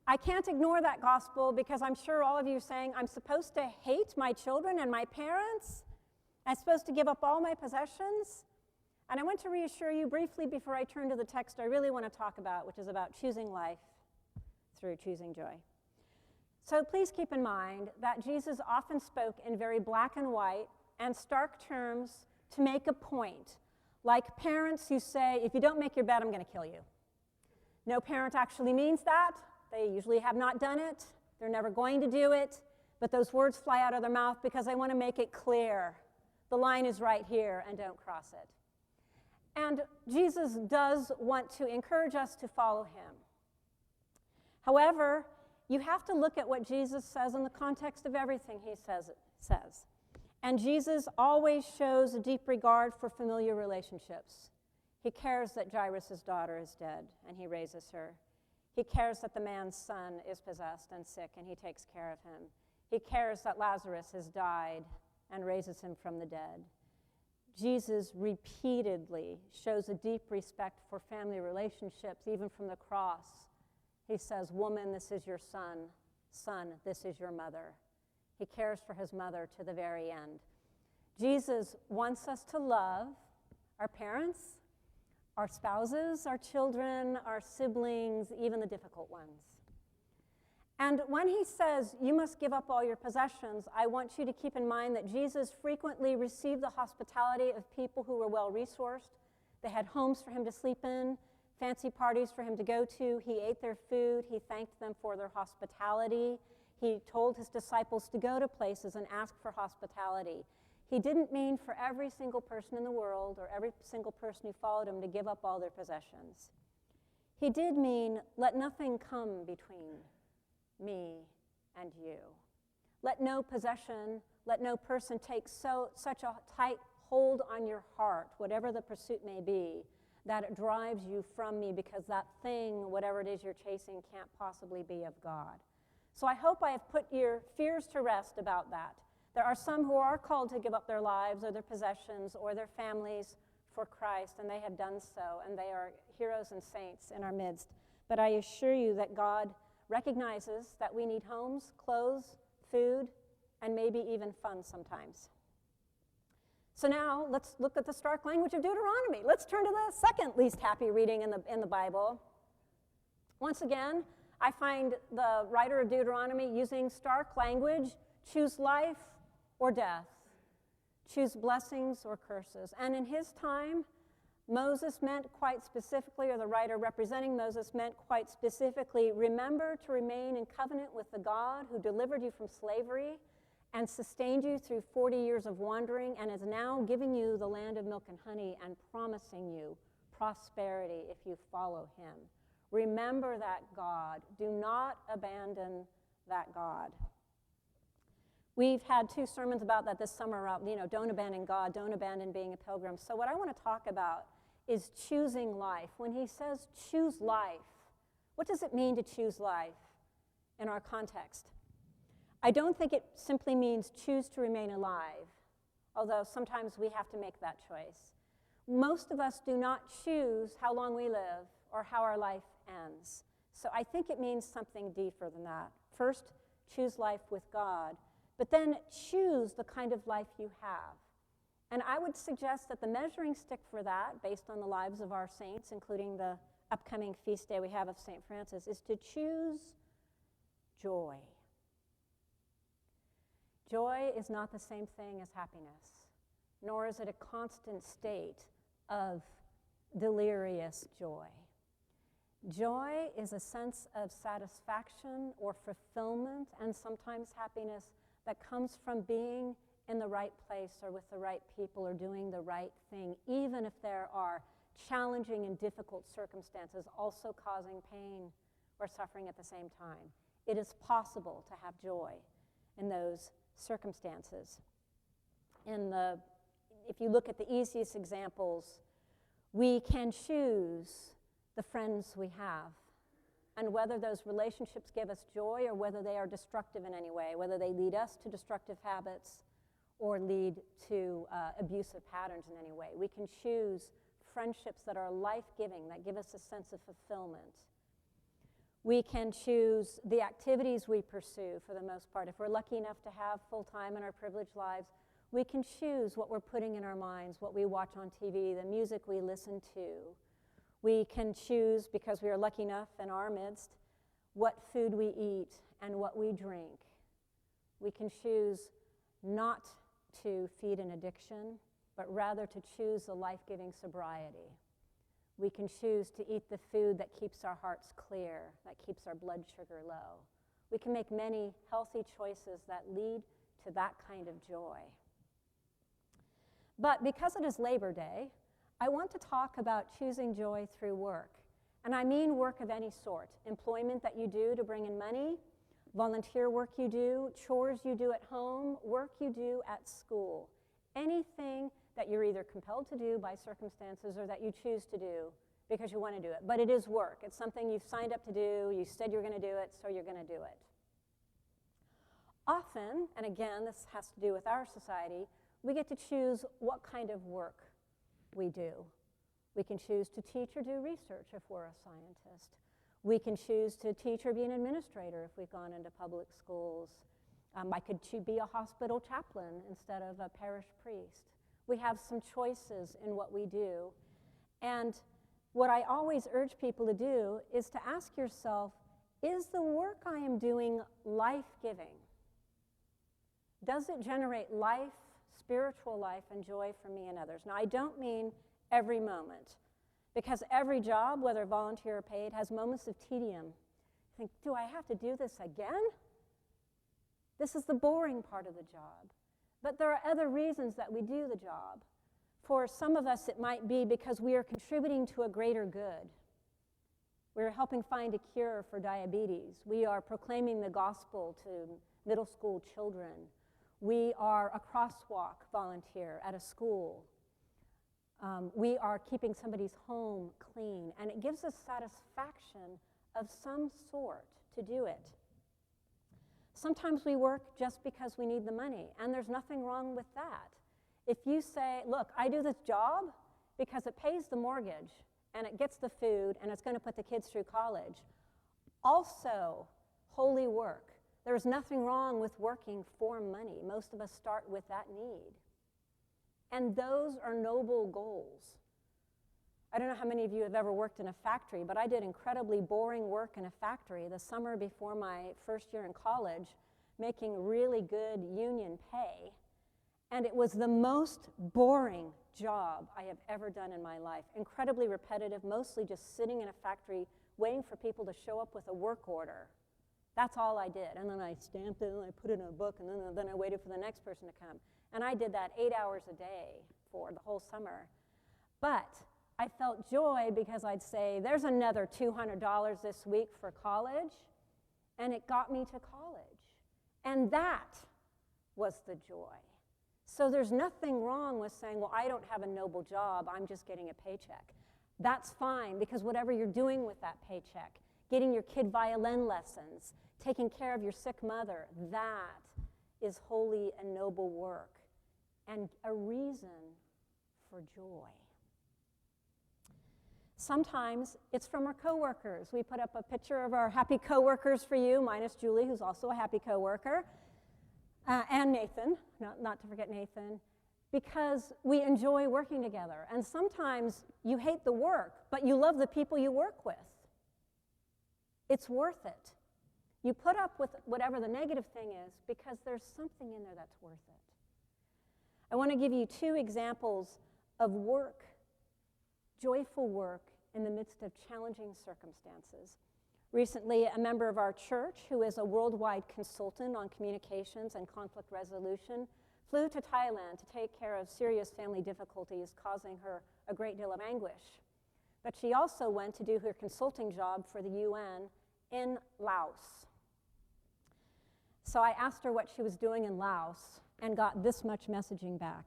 I can't ignore that gospel because I'm sure all of you are saying, I'm supposed to hate my children and my parents? I'm supposed to give up all my possessions? And I want to reassure you briefly before I turn to the text I really want to talk about, which is about choosing life through choosing joy. So please keep in mind that Jesus often spoke in very black and white and stark terms to make a point, like parents who say, if you don't make your bed, I'm going to kill you. No parent actually means that. They usually have not done it. They're never going to do it. But those words fly out of their mouth because they want to make it clear. The line is right here, and don't cross it. And Jesus does want to encourage us to follow him. However, you have to look at what Jesus says in the context of everything he says. And Jesus always shows a deep regard for familiar relationships. He cares that Jairus' daughter is dead, and he raises her. He cares that the man's son is possessed and sick, and he takes care of him. He cares that Lazarus has died and raises him from the dead. Jesus repeatedly shows a deep respect for family relationships, even from the cross. He says, woman, this is your son. Son, this is your mother. He cares for his mother to the very end. Jesus wants us to love our parents, our spouses, our children, our siblings, even the difficult ones. And when he says, you must give up all your possessions, I want you to keep in mind that Jesus frequently received the hospitality of people who were well-resourced. They had homes for him to sleep in, fancy parties for him to go to. He ate their food. He thanked them for their hospitality. He told his disciples to go to places and ask for hospitality. He didn't mean for every single person in the world or every single person who followed him to give up all their possessions. He did mean, let nothing come between me and you. Let no possession, let no person take such a tight hold on your heart, whatever the pursuit may be, that it drives you from me because that thing, whatever it is you're chasing, can't possibly be of God. So I hope I have put your fears to rest about that. There are some who are called to give up their lives or their possessions or their families for Christ, and they have done so, and they are heroes and saints in our midst. But I assure you that God recognizes that we need homes, clothes, food, and maybe even fun sometimes. So now let's look at the stark language of Deuteronomy. Let's turn to the second least happy reading in the Bible. Once again, I find the writer of Deuteronomy using stark language: choose life or death, choose blessings or curses. And in his time, Moses meant quite specifically, or the writer representing Moses meant quite specifically, remember to remain in covenant with the God who delivered you from slavery and sustained you through 40 years of wandering and is now giving you the land of milk and honey and promising you prosperity if you follow him. Remember that God. Do not abandon that God. We've had 2 sermons about that this summer, don't abandon God, don't abandon being a pilgrim. So what I want to talk about is choosing life. When he says choose life, what does it mean to choose life in our context? I don't think it simply means choose to remain alive, although sometimes we have to make that choice. Most of us do not choose how long we live or how our life ends. So I think it means something deeper than that. First, choose life with God. But then choose the kind of life you have. And I would suggest that the measuring stick for that, based on the lives of our saints, including the upcoming feast day we have of St. Francis, is to choose joy. Joy is not the same thing as happiness, nor is it a constant state of delirious joy. Joy is a sense of satisfaction or fulfillment, and sometimes happiness, that comes from being in the right place or with the right people or doing the right thing, even if there are challenging and difficult circumstances also causing pain or suffering at the same time. It is possible to have joy in those circumstances. If you look at the easiest examples, we can choose the friends we have, and whether those relationships give us joy or whether they are destructive in any way, whether they lead us to destructive habits or lead to abusive patterns in any way. We can choose friendships that are life-giving, that give us a sense of fulfillment. We can choose the activities we pursue for the most part. If we're lucky enough to have full-time in our privileged lives, we can choose what we're putting in our minds, what we watch on TV, the music we listen to. We can choose, because we are lucky enough in our midst, what food we eat and what we drink. We can choose not to feed an addiction, but rather to choose a life-giving sobriety. We can choose to eat the food that keeps our hearts clear, that keeps our blood sugar low. We can make many healthy choices that lead to that kind of joy. But because it is Labor Day, I want to talk about choosing joy through work. And I mean work of any sort. Employment that you do to bring in money, volunteer work you do, chores you do at home, work you do at school. Anything that you're either compelled to do by circumstances or that you choose to do because you want to do it. But it is work. It's something you've signed up to do, you said you're going to do it, so you're going to do it. Often, and again, this has to do with our society, we get to choose what kind of work we do. We can choose to teach or do research if we're a scientist. We can choose to teach or be an administrator if we've gone into public schools. I could be a hospital chaplain instead of a parish priest. We have some choices in what we do. And what I always urge people to do is to ask yourself, is the work I am doing life-giving? Does it generate life, spiritual life, and joy for me and others? Now, I don't mean every moment, because every job, whether volunteer or paid, has moments of tedium. You think, do I have to do this again? This is the boring part of the job. But there are other reasons that we do the job. For some of us, it might be because we are contributing to a greater good. We're helping find a cure for diabetes. We are proclaiming the gospel to middle school children. We are a crosswalk volunteer at a school. We are keeping somebody's home clean. And it gives us satisfaction of some sort to do it. Sometimes we work just because we need the money, and there's nothing wrong with that. If you say, look, I do this job because it pays the mortgage, and it gets the food, and it's going to put the kids through college, also holy work. There's nothing wrong with working for money. Most of us start with that need. And those are noble goals. I don't know how many of you have ever worked in a factory, but I did incredibly boring work in a factory the summer before my first year in college, making really good union pay. And it was the most boring job I have ever done in my life. Incredibly repetitive, mostly just sitting in a factory waiting for people to show up with a work order. That's all I did. And then I stamped it, and I put it in a book, and then I waited for the next person to come. And I did that 8 hours a day for the whole summer. But I felt joy because I'd say, there's another $200 this week for college, and it got me to college. And that was the joy. So there's nothing wrong with saying, well, I don't have a noble job, I'm just getting a paycheck. That's fine, because whatever you're doing with that paycheck, getting your kid violin lessons, taking care of your sick mother, that is holy and noble work and a reason for joy. Sometimes it's from our coworkers. We put up a picture of our happy coworkers for you, minus Julie, who's also a happy coworker, and Nathan, not to forget Nathan, because we enjoy working together. And sometimes you hate the work, but you love the people you work with. It's worth it. You put up with whatever the negative thing is because there's something in there that's worth it. I want to give you 2 examples of work, joyful work in the midst of challenging circumstances. Recently, a member of our church, who is a worldwide consultant on communications and conflict resolution, flew to Thailand to take care of serious family difficulties causing her a great deal of anguish. But she also went to do her consulting job for the UN in Laos. So I asked her what she was doing in Laos and got this much messaging back.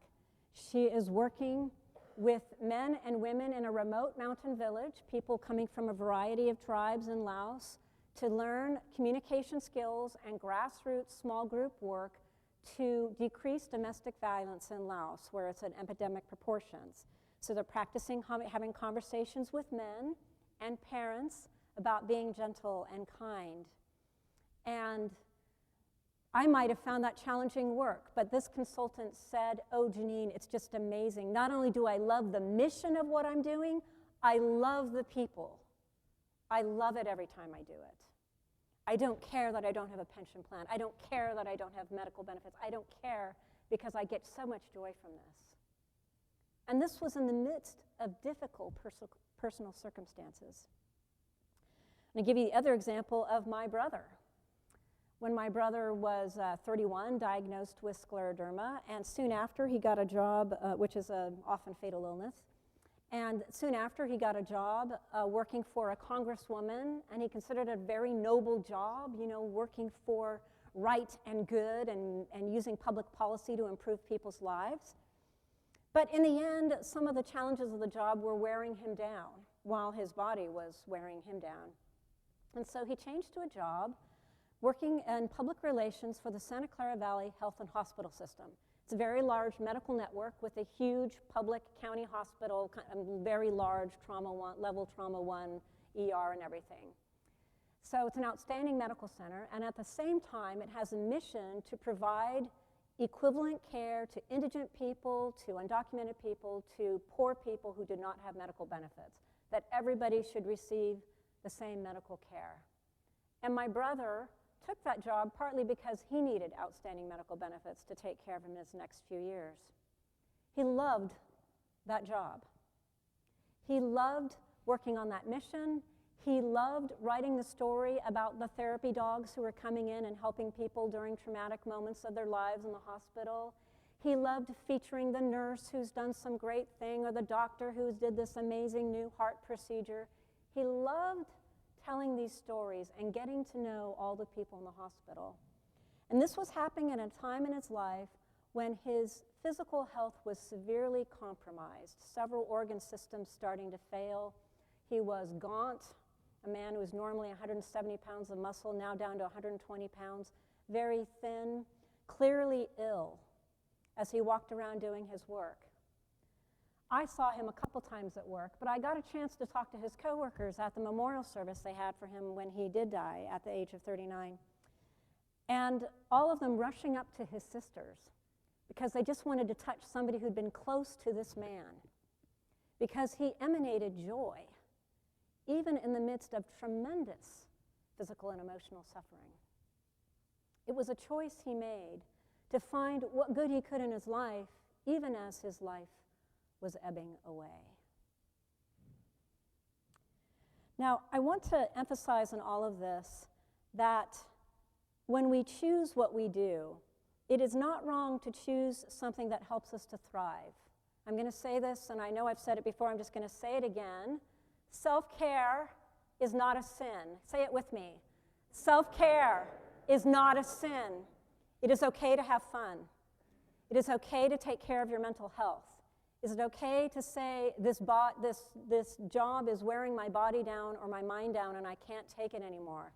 She is working with men and women in a remote mountain village, people coming from a variety of tribes in Laos, to learn communication skills and grassroots small group work to decrease domestic violence in Laos, where it's at epidemic proportions. So they're practicing having conversations with men and parents about being gentle and kind. And I might have found that challenging work, but this consultant said, "Oh, Janine, it's just amazing. Not only do I love the mission of what I'm doing, I love the people. I love it every time I do it. I don't care that I don't have a pension plan. I don't care that I don't have medical benefits. I don't care because I get so much joy from this." And this was in the midst of difficult personal circumstances. I'm going to give you the other example of my brother. When my brother was 31, diagnosed with scleroderma, and soon after he got a job, which is an often fatal illness, and soon after he got a job working for a congresswoman, and he considered it a very noble job, you know, working for right and good and using public policy to improve people's lives. But in the end, some of the challenges of the job were wearing him down while his body was wearing him down. And so he changed to a job working in public relations for the Santa Clara Valley Health and Hospital System. It's a very large medical network with a huge public county hospital, very large level trauma 1 ER and everything. So it's an outstanding medical center, and at the same time, it has a mission to provide equivalent care to indigent people, to undocumented people, to poor people who do not have medical benefits, that everybody should receive the same medical care. And my brother took that job partly because he needed outstanding medical benefits to take care of him in his next few years. He loved that job. He loved working on that mission. He loved writing the story about the therapy dogs who were coming in and helping people during traumatic moments of their lives in the hospital. He loved featuring the nurse who's done some great thing or the doctor who's did this amazing new heart procedure. He loved telling these stories and getting to know all the people in the hospital. And this was happening at a time in his life when his physical health was severely compromised, several organ systems starting to fail. He was gaunt, a man who was normally 170 pounds of muscle, now down to 120 pounds, very thin, clearly ill as he walked around doing his work. I saw him a couple times at work, but I got a chance to talk to his coworkers at the memorial service they had for him when he did die at the age of 39. And all of them rushing up to his sisters because they just wanted to touch somebody who'd been close to this man, because he emanated joy, even in the midst of tremendous physical and emotional suffering. It was a choice he made to find what good he could in his life, even as his life was ebbing away. Now, I want to emphasize in all of this that when we choose what we do, it is not wrong to choose something that helps us to thrive. I'm going to say this, and I know I've said it before, I'm just going to say it again. Self-care is not a sin. Say it with me. Self-care is not a sin. It is okay to have fun. It is okay to take care of your mental health. Is it okay to say, this job is wearing my body down or my mind down and I can't take it anymore,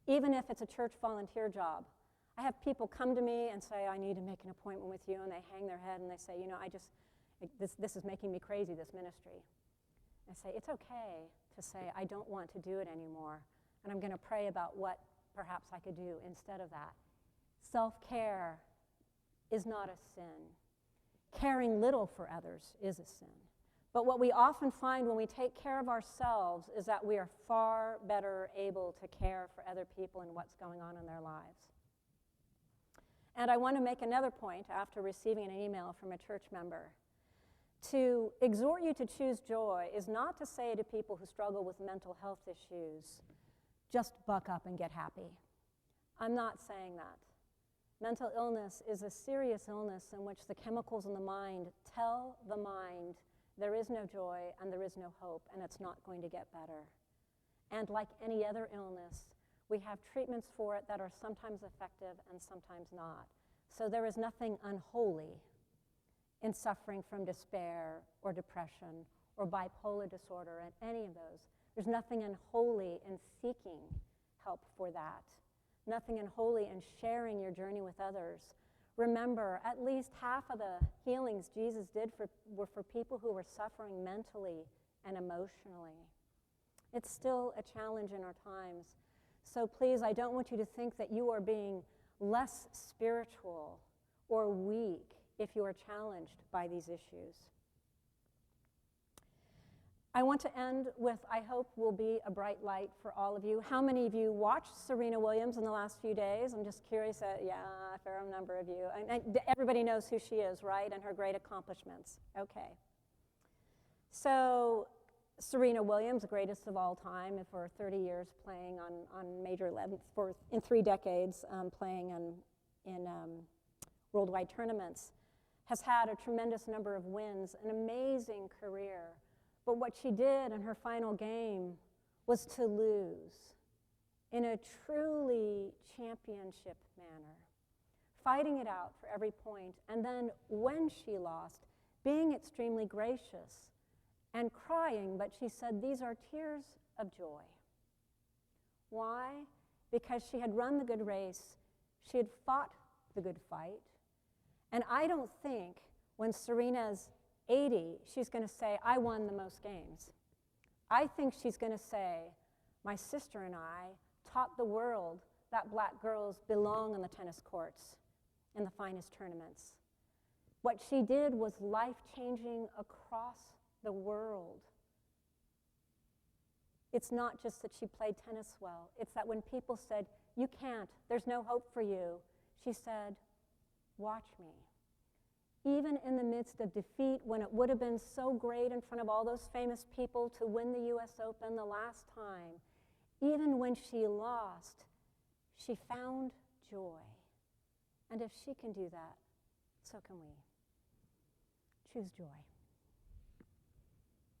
even if it's a church volunteer job? I have people come to me and say, "I need to make an appointment with you," and they hang their head and they say, "You know, this is making me crazy, this ministry." I say, it's okay to say, "I don't want to do it anymore, and I'm going to pray about what perhaps I could do instead of that." Self-care is not a sin. Caring little for others is a sin. But what we often find when we take care of ourselves is that we are far better able to care for other people and what's going on in their lives. And I want to make another point after receiving an email from a church member. To exhort you to choose joy is not to say to people who struggle with mental health issues, just buck up and get happy. I'm not saying that. Mental illness is a serious illness in which the chemicals in the mind tell the mind there is no joy and there is no hope and it's not going to get better. And like any other illness, we have treatments for it that are sometimes effective and sometimes not. So there is nothing unholy in suffering from despair or depression or bipolar disorder and any of those. There's nothing unholy in seeking help for that. Nothing unholy in sharing your journey with others. Remember, at least half of the healings Jesus did were for people who were suffering mentally and emotionally. It's still a challenge in our times. So please, I don't want you to think that you are being less spiritual or weak if you are challenged by these issues. I want to end with, I hope will be a bright light for all of you. How many of you watched Serena Williams in the last few days? I'm just curious, yeah, a fair number of you. And everybody knows who she is, right? And her great accomplishments. Okay. So Serena Williams, the greatest of all time, for 30 years playing on major levels, in 3 decades playing in worldwide tournaments, has had a tremendous number of wins, an amazing career. But what she did in her final game was to lose in a truly championship manner, fighting it out for every point. And then when she lost, being extremely gracious and crying, but she said, these are tears of joy. Why? Because she had run the good race, she had fought the good fight. And I don't think when Serena's 80, she's going to say, I won the most games. I think she's going to say, my sister and I taught the world that black girls belong on the tennis courts in the finest tournaments. What she did was life-changing across the world. It's not just that she played tennis well. It's that when people said, you can't, there's no hope for you, she said, watch me. Even in the midst of defeat, when it would have been so great in front of all those famous people to win the US Open the last time, even when she lost, she found joy. And if she can do that, so can we. Choose joy.